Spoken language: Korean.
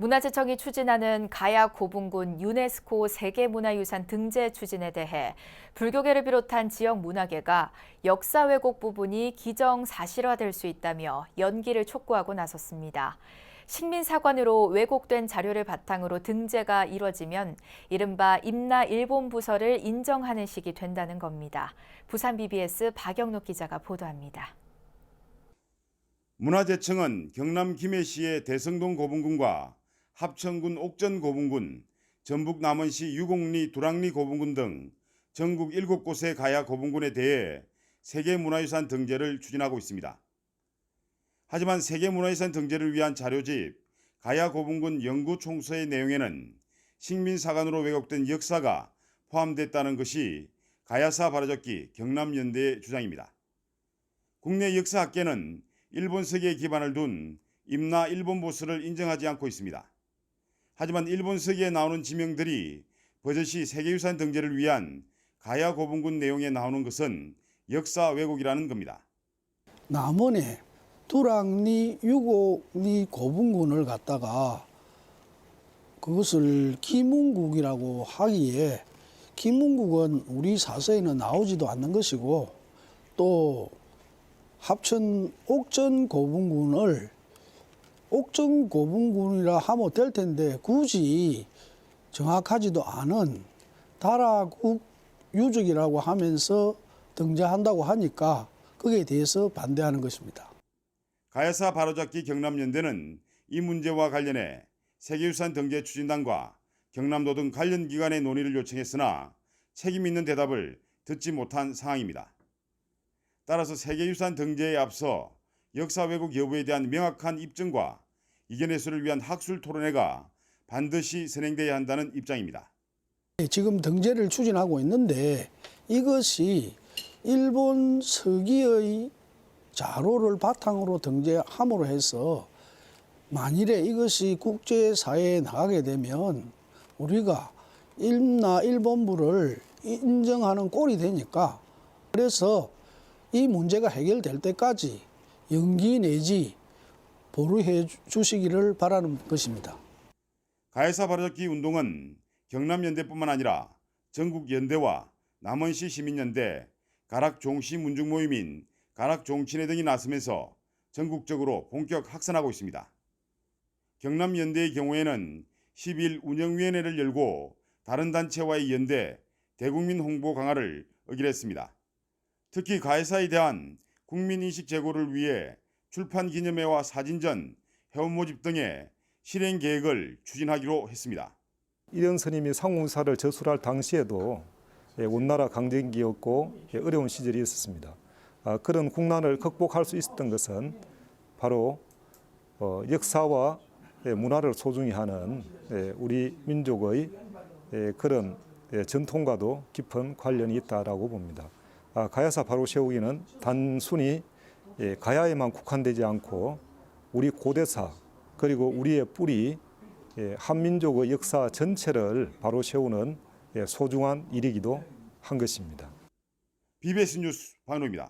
문화재청이 추진하는 가야 고분군 유네스코 세계문화유산 등재 추진에 대해 불교계를 비롯한 지역 문화계가 역사 왜곡 부분이 기정사실화될 수 있다며 연기를 촉구하고 나섰습니다. 식민사관으로 왜곡된 자료를 바탕으로 등재가 이뤄지면 이른바 임나 일본 부서를 인정하는 식이 된다는 겁니다. 부산 BBS 박영록 기자가 보도합니다. 문화재청은 경남 김해시의 대성동 고분군과 합천군 옥전 고분군, 전북 남원시 유곡리 두랑리 고분군 등 전국 7곳의 가야 고분군에 대해 세계문화유산 등재를 추진하고 있습니다. 하지만 세계문화유산 등재를 위한 자료집 가야 고분군 연구총서의 내용에는 식민사관으로 왜곡된 역사가 포함됐다는 것이 가야사 바로잡기 경남연대의 주장입니다. 국내 역사학계는 일본서기에 기반을 둔 임나 일본보수를 인정하지 않고 있습니다. 하지만 일본서기에 나오는 지명들이 버젓이 세계유산 등재를 위한 가야 고분군 내용에 나오는 것은 역사 왜곡이라는 겁니다. 남원에 두랑리 유곡리 고분군을 갖다가 그것을 김문국이라고 하기에 김문국은 우리 사서에는 나오지도 않는 것이고 또 합천 옥전 고분군을 옥전 고분군이라 하면 될 텐데 굳이 정확하지도 않은 다라국 유적이라고 하면서 등재한다고 하니까 거기에 대해서 반대하는 것입니다. 가야사 바로잡기 경남연대는 이 문제와 관련해 세계유산 등재 추진단과 경남도 등 관련 기관의 논의를 요청했으나 책임 있는 대답을 듣지 못한 상황입니다. 따라서 세계유산 등재에 앞서 역사 왜곡 여부에 대한 명확한 입증과 이견 해소를 위한 학술 토론회가 반드시 선행돼야 한다는 입장입니다. 지금 등재를 추진하고 있는데 이것이 일본 서기의 자료를 바탕으로 등재함으로 해서 만일에 이것이 국제사회에 나가게 되면 우리가 임나 일본부를 인정하는 꼴이 되니까 그래서 이 문제가 해결될 때까지 연기 내지 보류해 주시기를 바라는 것입니다. 가야사 바로잡기 운동은 경남연대뿐만 아니라 전국연대와 남원시 시민연대, 가락종시 문중모임인 가락종친회 등이 나서면서 전국적으로 본격 확산하고 있습니다. 경남연대의 경우에는 10일 운영위원회를 열고 다른 단체와의 연대, 대국민 홍보 강화를 의결했습니다. 특히 가야사에 대한 국민인식 제고를 위해 출판 기념회와 사진전, 회원 모집 등의 실행 계획을 추진하기로 했습니다. 이영 스님이 상공사를 저술할 당시에도 원나라 강점기였고 어려운 시절이 있었습니다. 그런 국난을 극복할 수 있었던 것은 바로 역사와 문화를 소중히 하는 우리 민족의 그런 전통과도 깊은 관련이 있다라고 봅니다. 가야사 바로 세우기는 단순히 가야에만 국한되지 않고 우리 고대사 그리고 우리의 뿌리 한민족의 역사 전체를 바로 세우는 소중한 일이기도 한 것입니다. BBS 뉴스 박노입니다.